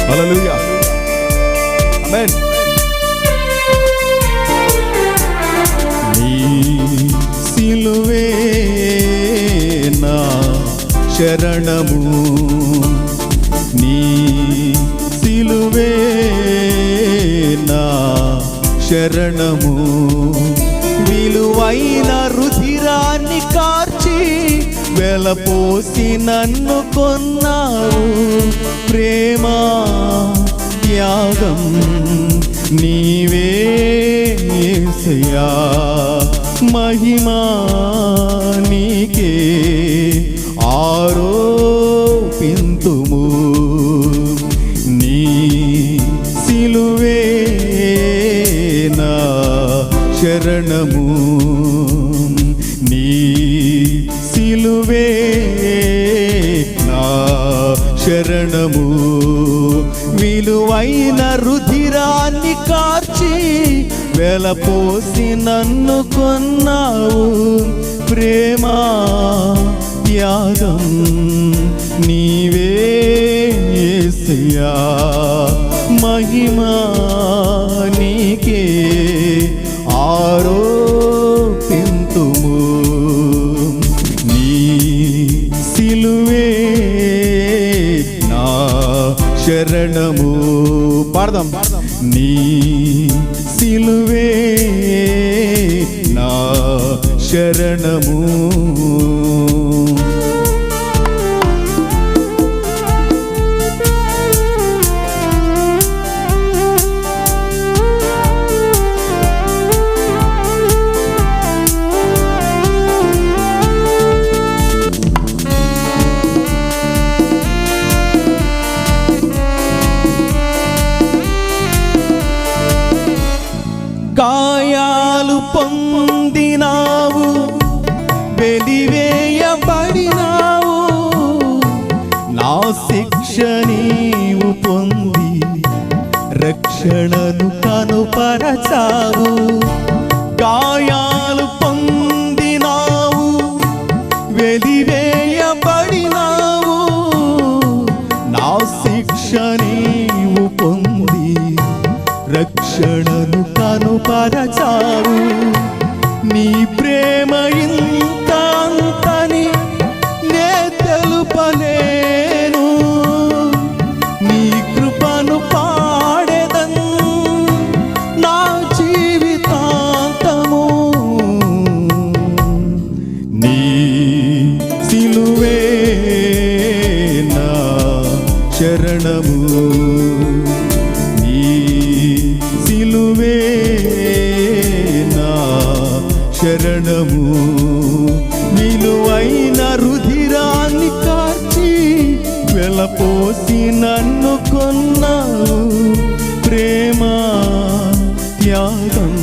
హల్లెలూయా, ఆమేన్. నీ సిలువే నా శరణము, నీ సిలువే నా శరణము, విలువైన రుధిరాన్ని కార్చి వెలపోసి నన్ను కొన్నావు. ప్రేమ త్యాగం నీవే యేసయ్యా, మహిమా నీకే ఆరోపింతుము. నీ సిలువే నా శరణము, నీ సిలువే నా శరణము, విలువైన రుధిరాన్ని కార్చి వెలపోసి నన్ను కొన్నావు. ప్రేమ త్యాగం నీవే యేసయ్యా, మహిమా నీకే ఆరోపింతుము. నీ సిలువే నా శరణము. పాడదాం. నీ సిలువే నా శరణము. గాయాలు పొందినావు, వెలివేయబడినావు, నా శిక్ష నీవు పొంది రక్షణను కనుపరచావు. గాయాలు పొందినావు, వెలివేయబడినావు, నా శిక్ష నీవు పొంది రక్షణను కనుపరచావు. నీ ప్రేమ ఇంత అంతని నే తెలుపలేను, నీ కృపను పాడెదను నా జీవితాంతము. నీ సిలువే నా శరణము, సిలువే నా శరణము, విలువైన రుధిరాన్ని కార్చి వెలపోసి నన్ను కొన్నావు. ప్రేమ త్యాగం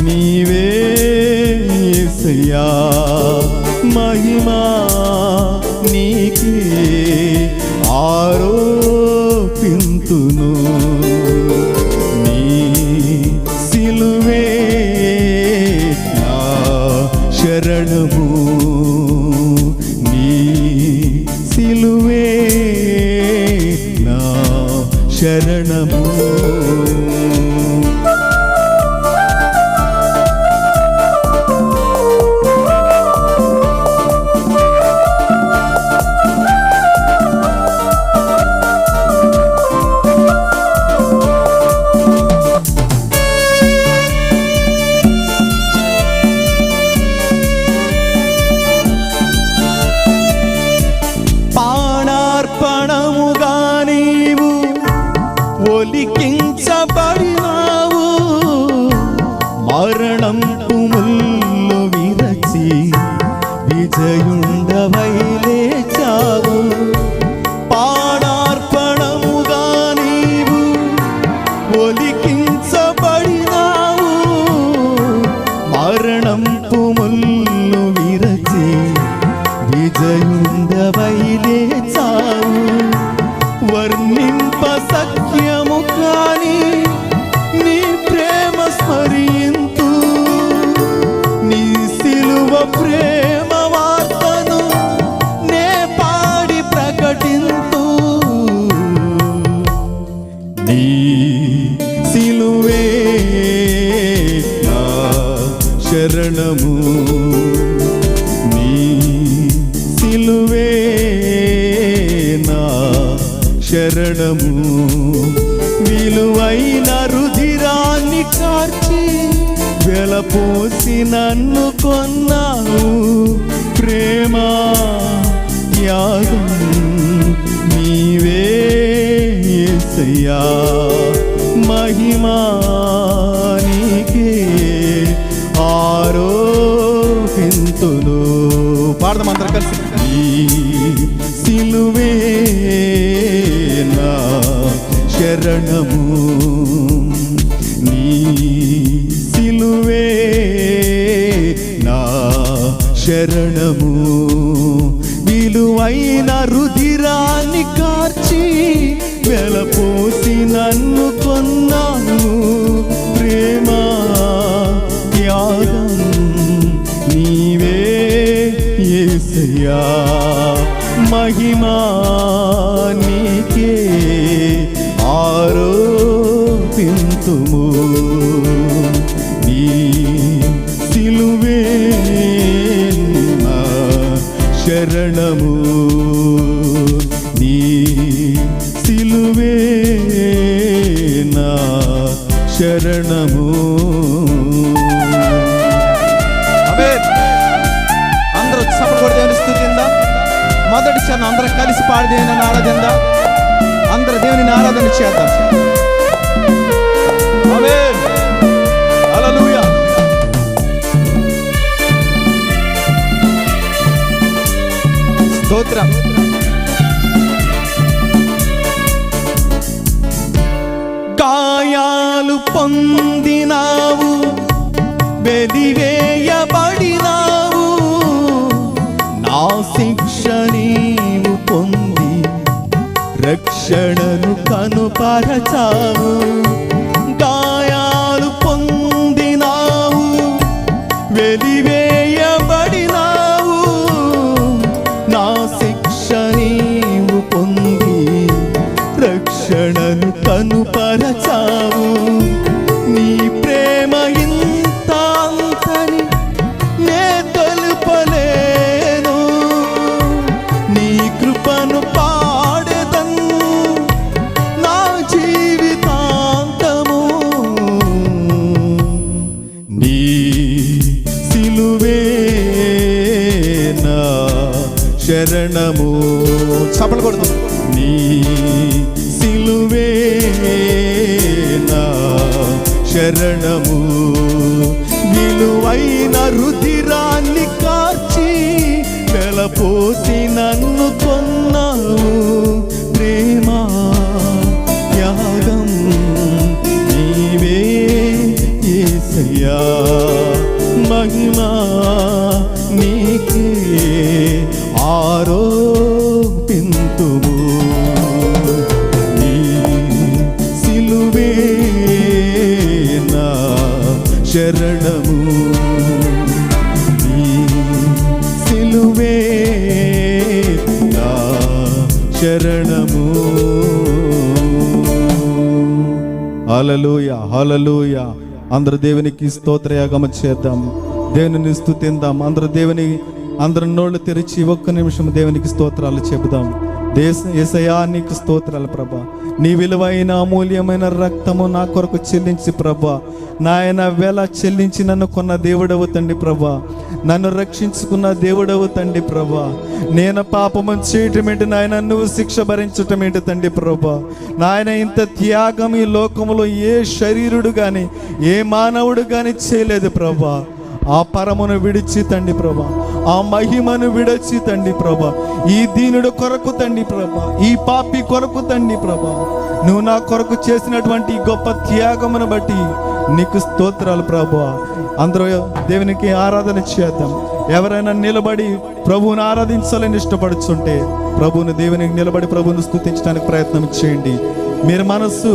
నీవే యేసయ్యా, మహిమా నీకే ఆరోపింతును. నీ సిలువే నా శరణము, నీ సిలువే నా శరణము. ఒలికించబడి చావు, వర్ణింప సఖ్యము కాని నీ ప్రేమ స్మరింతు, నీ సిలువ ప్రేమ వార్తను నే పాడి ప్రకటింతు. నీ సిలువే నా శరణము, నీ సిలువే నా శరణము. విలువైన రుధిరాన్ని కార్చి వెలపోసి నన్ను కొన్నావు, ప్రేమ త్యాగం నీవే యేసయ్యా. మహిమా నీకే ఆరోహింతును. పాడదాం అందరం కలిసి. ఈ సిలువే నా శరణము, నీ సిలువే నా శరణము. విలువైన రుధిరాన్ని కార్చి వెలపోసి నన్ను కొన్నాను, ప్రేమ త్యాగం నీవే యేసయ్యా. మహిమా నీకే ఆరోపింతుము. నీ సిలువే నా శరణము, నీ సిలువే నా శరణము. అందరూ చప్పట్లు కొట్టి దేవుని స్తుతిందాం. మొదటి చరణం అందరం కలిసి పాడి దేవుని ఆరాధిద్దాం. అందరూ దేవుని ఆరాధన చేద్దాం. ఆమేన్, హల్లెలూయా. స్తోత్రం. గాయాలు పొందినావు, వెలివేయబడినావు, నా శిక్ష నీవు పొంది రక్షణను కనుపరచావు. గాయాలు పొందినావు, వెలివేయబడినావు, నా శిక్ష నీవు పొంది రక్షణను కనుపరచావు. నీ ప్రేమ ఇంత అంతని నే తెలుపలేను, నీ కృపను పాడెదను నా జీవితాంతము. నీ సిలువే నా శరణము. చప్పట్లు కొడదాం. నీ సిలువే నా శరణము. విలువైన రుధిరాన్ని కార్చి వెలపోసి నన్ను కొన్నావు, ప్రేమ త్యాగం నీవే యేసయ్యా. మహిమా నీకే ఆరోపింతుము. నీ సిలువే నా శరణము, నీ సిలువే నా శరణము. హల్లెలూయా, హల్లెలూయా. అందరూ దేవునికి స్తోత్రయాగమ చేద్దాం, దేవుని స్తుతిద్దాం. అందరూ నోళ్ళు తెరిచి ఒక్క నిమిషం దేవునికి స్తోత్రాలు చెబుదాం. యేసయ్యా నీకు స్తోత్రాలు ప్రభా. నీ విలువైన అమూల్యమైన రక్తము నా కొరకు చెల్లించి ప్రభా, నాయన వెల చెల్లించి నన్ను కొన్న దేవుడవు తండ్రి ప్రభా, నన్ను రక్షించుకున్న దేవుడవు తండ్రి ప్రభా. నేను పాపము చేయటం ఏంటి నాయన, నువ్వు శిక్ష భరించటం ఏంటి తండ్రి ప్రభా. నాయన ఇంత త్యాగం ఈ లోకములో ఏ శరీరుడు కానీ ఏ మానవుడు కానీ చేయలేదు ప్రభా. ఆ పరమును విడిచి తండ్రి ప్రభా, ఆ మహిమను విడిచి తండ్రి ప్రభా, ఈ దీనుడు కొరకు తండ్రి ప్రభా, ఈ పాపి కొరకు తండ్రి ప్రభా, నువ్వు నా కొరకు చేసినటువంటి గొప్ప త్యాగమును బట్టి నీకు స్తోత్రాలు ప్రభా. అందరూ దేవునికి ఆరాధన చేద్దాం. ఎవరైనా నిలబడి ప్రభువుని ఆరాధించాలని ఇష్టపడుతుంటే ప్రభువుని దేవునికి నిలబడి ప్రభువుని స్తుతించడానికి ప్రయత్నం చేయండి. మీరు మనస్సు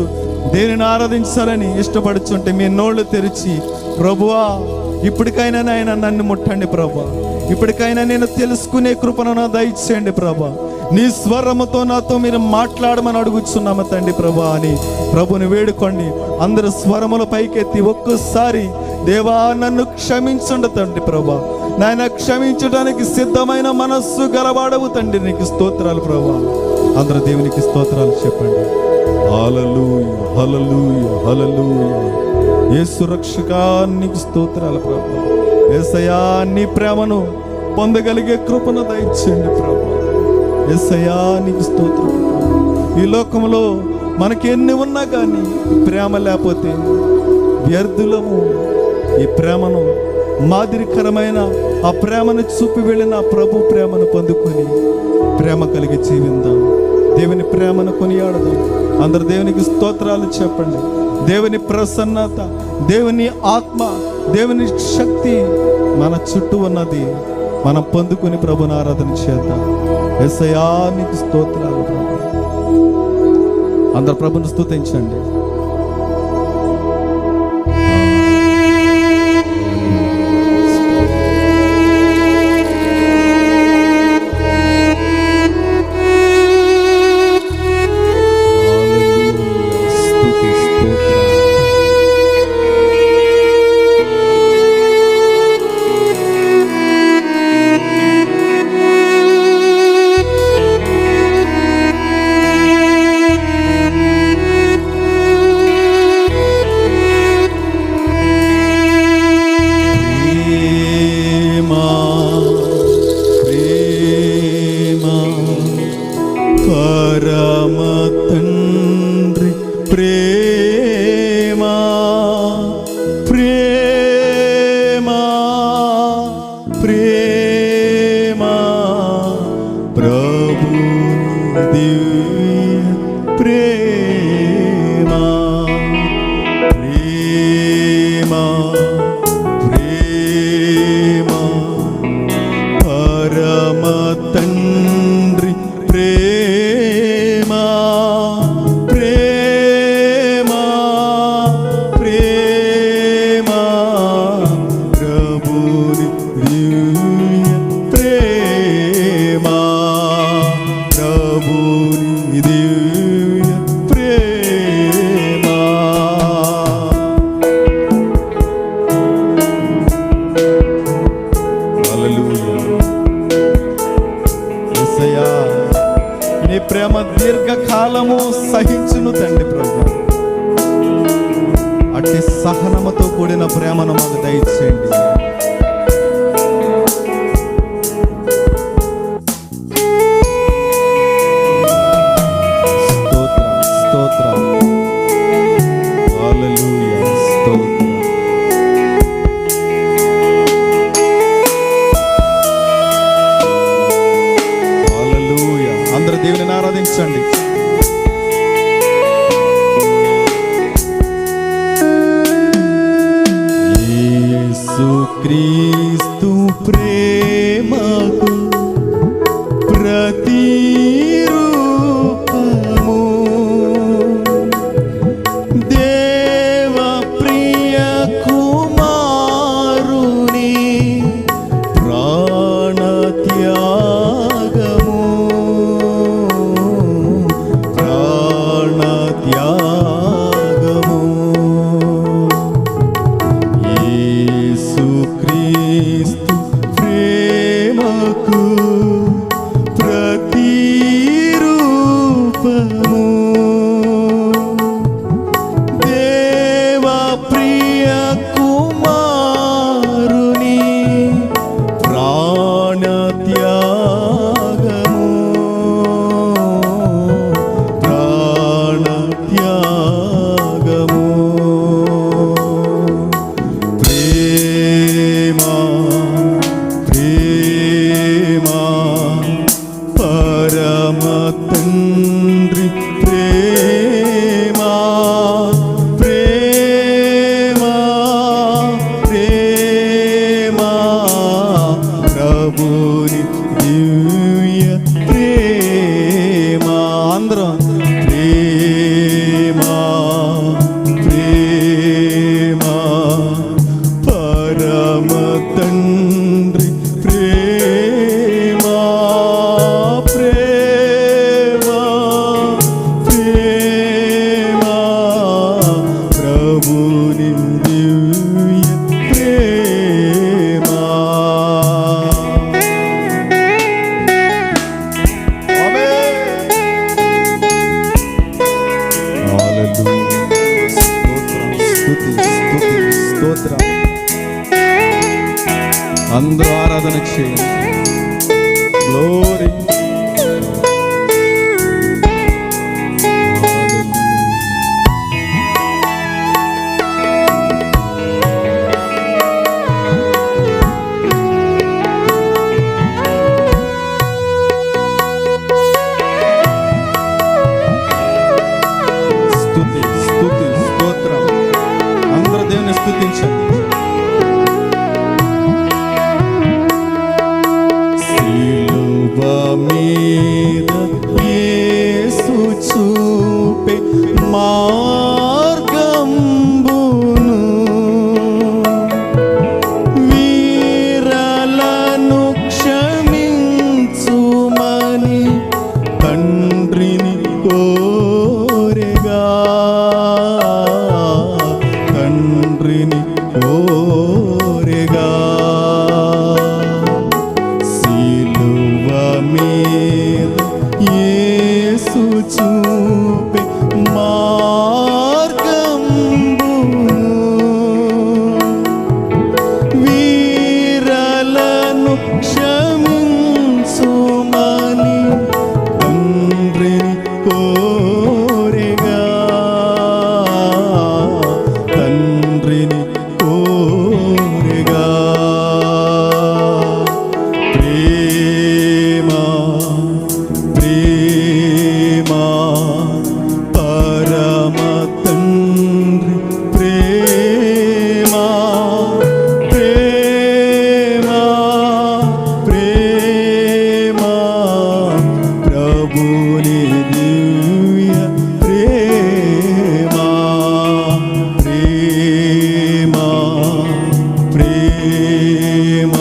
దేవుని ఆరాధించాలని ఇష్టపడుతుంటే మీ నోళ్ళు తెరిచి, ప్రభువా ఇప్పటికైనా నాయన నన్ను ముట్టండి ప్రభా, ఇప్పటికైనా నేను తెలుసుకునే కృపను నా దయచేయండి ప్రభా, నీ స్వరముతో నాతో మీరు మాట్లాడమని అడుగుచున్నాము తండ్రి ప్రభా అని ప్రభుని వేడుకోండి. అందరు స్వరముల పైకెత్తి ఒక్కసారి, దేవా నన్ను క్షమించండి తండ్రి ప్రభా, నాయన క్షమించడానికి సిద్ధమైన మనస్సు గలవాడవు తండ్రి, నీకు స్తోత్రాలు ప్రభా. అందరూ దేవునికి స్తోత్రాలు చెప్పండి. హల్లెలూయా హల్లెలూయా హల్లెలూయా. యేసు రక్షకా నీకు స్తోత్రాలు ప్రభా. యేసయ్యా నీ ప్రేమను పొందగలిగే కృపను దయచేయండి ప్రభా. యేసయ్యా నీకు స్తోత్రం. ఈ లోకంలో మనకి ఎన్ని ఉన్నా కానీ ప్రేమ లేకపోతే వ్యర్థులము. ఈ ప్రేమను, మాదిరికరమైన ఆ ప్రేమను చూపి వెళ్ళిన ప్రభు ప్రేమను పొందుకొని ప్రేమ కలిగి జీవిందాం. దేవుని ప్రేమను కొనియాడదాం. అందరు దేవునికి స్తోత్రాలు చెప్పండి. దేవుని ప్రసన్నత, దేవుని ఆత్మ, దేవుని శక్తి మన చుట్టూ ఉన్నది. మనం పొందుకొని ప్రభుని ఆరాధన చేద్దాం. యేసయ్యా నీకు స్తోత్రాలు ప్రభు. అందరు ప్రభుని స్తుతించండి. నీ ప్రేమ దీర్ఘకాలము సహించును తండ్రి ప్రభు. అట్టి సహనముతో కూడిన ప్రేమను మాకు దయచేయండి. దేవుని ఆరాధించండి. యేసుక్రీస్తు ప్రేమకు ప్రతిరూపము, దేవ ప్రియ కుమారుని ప్రాణత్యాగము, యేసుక్రీస్తు ప్రేమకు ప్రతిరూపము, దేవ ప్రియ కుమారుని ప్రాణత్యాగము, ప్రాణత్యాగము. పరమ తండ్రి అందరూ ఆరాధన చేయండి. గ్లోరీ. స్తుతి స్తుతి స్తోత్రం. అందరూ దేవుని స్తుతించండి. సిలువ మీద యేసు చూపే మార్గంబును వీరలను క్షమించుమని తండ్రిని కోరెగా, తండ్రిని కోరెగా. సిలువ మీద యేసు చూపే మార్గంబును వీరలను క్షమించుమని తండ్రిని కోరెగా, తండ్రిని కోరెగా. ప్రేమ ప్రేమ పరమ తండ్రి ప్రేమ, ప్రేమ ప్రేమ ప్రభుని దివ్య ప్రేమ, ప్రేమ ప్రేమ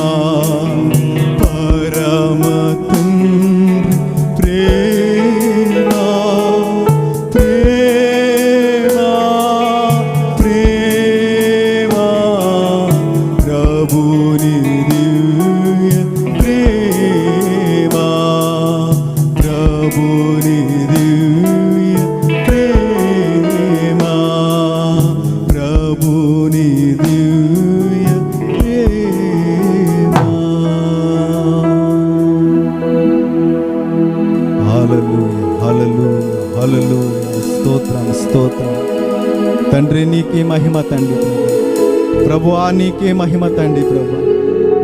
పరమ తండ్రి ప్రేమ, ప్రేమ ప్రేమ ప్రభుని దివ్య ప్రేమ, ప్రభుని దివ్య ప్రేమ, ప్రభుని దివ్య ప్రేమ. హల్లెలూయా హల్లెలూయా హల్లెలూయా. స్తోత్రం స్తోత్రం. తండ్రి నీకే మహిమ తండ్రి. ప్రభువా నీకే మహిమ తండ్రి. ప్రభు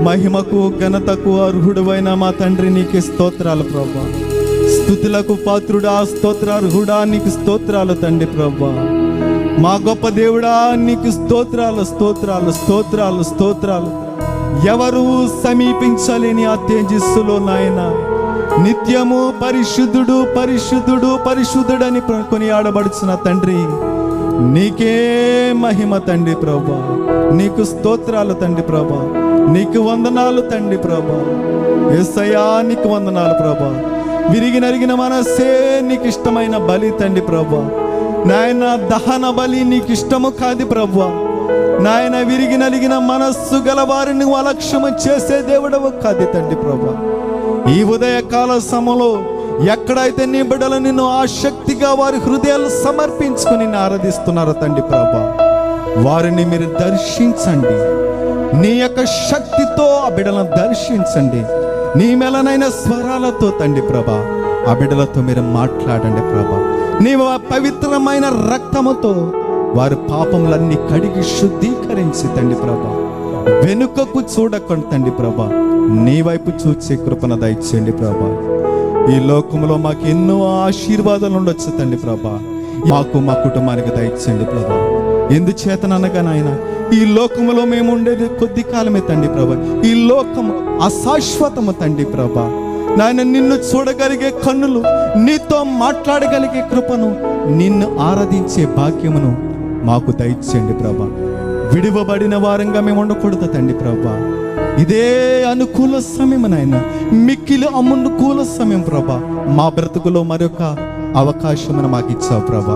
మహిమకు ఘనతకు అర్హుడవైన మా తండ్రి నీకే స్తోత్రాలు ప్రభు. స్తుతులకు పాత్రుడా స్తోత్రార్హుడా నీకు స్తోత్రాలు తండ్రి ప్రభు. మా గొప్ప దేవుడా నీకు స్తోత్రాలు స్తోత్రాలు స్తోత్రాలు స్తోత్రాలు. ఎవరు సమీపించలేని ఆ తేజస్సులో నాయన నిత్యము పరిశుద్ధుడు పరిశుద్ధుడు పరిశుద్ధుడని కొనియాడబడుచున్న తండ్రి నీకే మహిమ తండ్రి ప్రభా. నీకు స్తోత్రాలు తండ్రి ప్రభా. నీకు వందనాలు తండ్రి ప్రభా. యేసయ్యా నీకు వందనాలు ప్రభా. విరిగి నరిగిన మనసే నీకు ఇష్టమైన బలి తండ్రి ప్రభా. నాయన దహన బలి నీకు ఇష్టము కాదు ప్రభా. నాయన విరిగి నలిగిన మనస్సు గల వారిని అలక్ష్యము చేసే దేవుడవు కాదు తండ్రి ప్రభా. ఈ ఉదయకాల సమయంలో ఎక్కడైతే నీ బిడ్డలు నిన్ను ఆసక్తిగా వారి హృదయాలు సమర్పించుకుని నిన్ను ఆరాధిస్తున్నారో తండ్రి ప్రభా, వారిని మీరు దర్శించండి. నీ యొక్క శక్తితో ఆ బిడ్డలను దర్శించండి. నీ మెలనైన స్వరాలతో తండ్రి ప్రభా ఆ బిడ్డలతో మీరు మాట్లాడండి ప్రభా. నీ పవిత్రమైన రక్తముతో వారి పాపములన్నీ కడిగి శుద్ధీకరించి తండ్రి ప్రభా వెనుకకు చూడకండి తండ్రి ప్రభా. నీ వైపు చూచే కృపణ దయచేయండి ప్రభా. ఈ లోకంలో మాకు ఎన్నో ఆశీర్వాదాలు ఉండొచ్చు తండ్రి ప్రభా. మాకు మా కుటుంబానికి దయచేయండి ప్రభా. ఎందుచేతననగా నాయన ఈ లోకములో మేము ఉండేది కొద్ది కాలమే తండ్రి ప్రభా. ఈ లోకం అశాశ్వతము తండ్రి ప్రభా. నాయన నిన్ను చూడగలిగే కన్నులు, నీతో మాట్లాడగలిగే కృపను, నిన్ను ఆరాధించే భాగ్యమును మాకు దయచేయండి ప్రభా. విడివబడిన వారంగా మేము ఉండకూడదు తండ్రి ప్రభా. ఇదే అనుకూల సమయం నాయన, మిక్కిలి అనుకూల సమయం ప్రభా. మా బ్రతుకులో మరొక అవకాశమును మాకు ఇచ్చావు ప్రభా.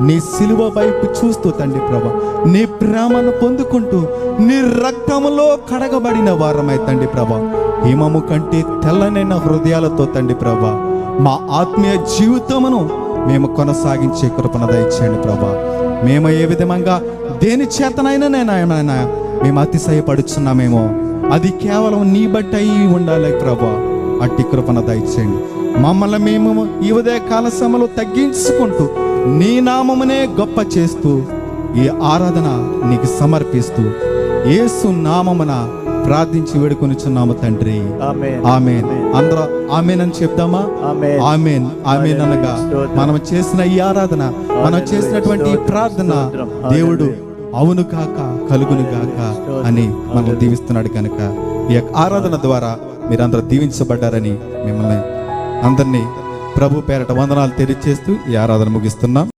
నీ సిలువ వైపు చూస్తూ తండ్రి ప్రభా నీ ప్రేమను పొందుకుంటూ నీ రక్తములో కడగబడిన వారమై తండ్రి ప్రభా హిమము కంటే తెల్లనైన హృదయాలతో తండ్రి ప్రభా మా ఆత్మీయ జీవితమును మేము కొనసాగించే కృపణ దయచేయండి ప్రభా. మేము ఏ విధంగా దేని చేతనైనా మేము అతిశయపడుచున్నామేమో అది కేవలం నీ బట్టి అయి ఉండాలి ప్రభా. అట్టి కృపణ దయచేయండి. మమ్మల్ని మేము ఈ ఉదయ కాల సమయంలో తగ్గించుకుంటూ నీ నామమునే గొప్ప చేస్తూ ఈ ఆరాధన నీకు సమర్పిస్తూ యేసు నామమున ప్రార్థించి వేడుకొనిచున్నాము తండ్రి. ఆమేన్. అందరూ ఆమేన్ అని చెప్దామా? ఆమేన్ ఆమేన్ అనగా మనం చేసిన ఈ ఆరాధన, మనం చేసినటువంటి ఈ ప్రార్థన దేవుడు అవును కాక కలుగును గాక అని మనం దీవిస్తున్నాడు కనుక ఈ యొక్క ఆరాధన ద్వారా మీరందరూ దీవించబడ్డారని మిమ్మల్ని అందరినీ ప్రభు పేరట వందనాలు తెలియజేస్తూ ఈ ఆరాధన ముగిస్తున్నాం.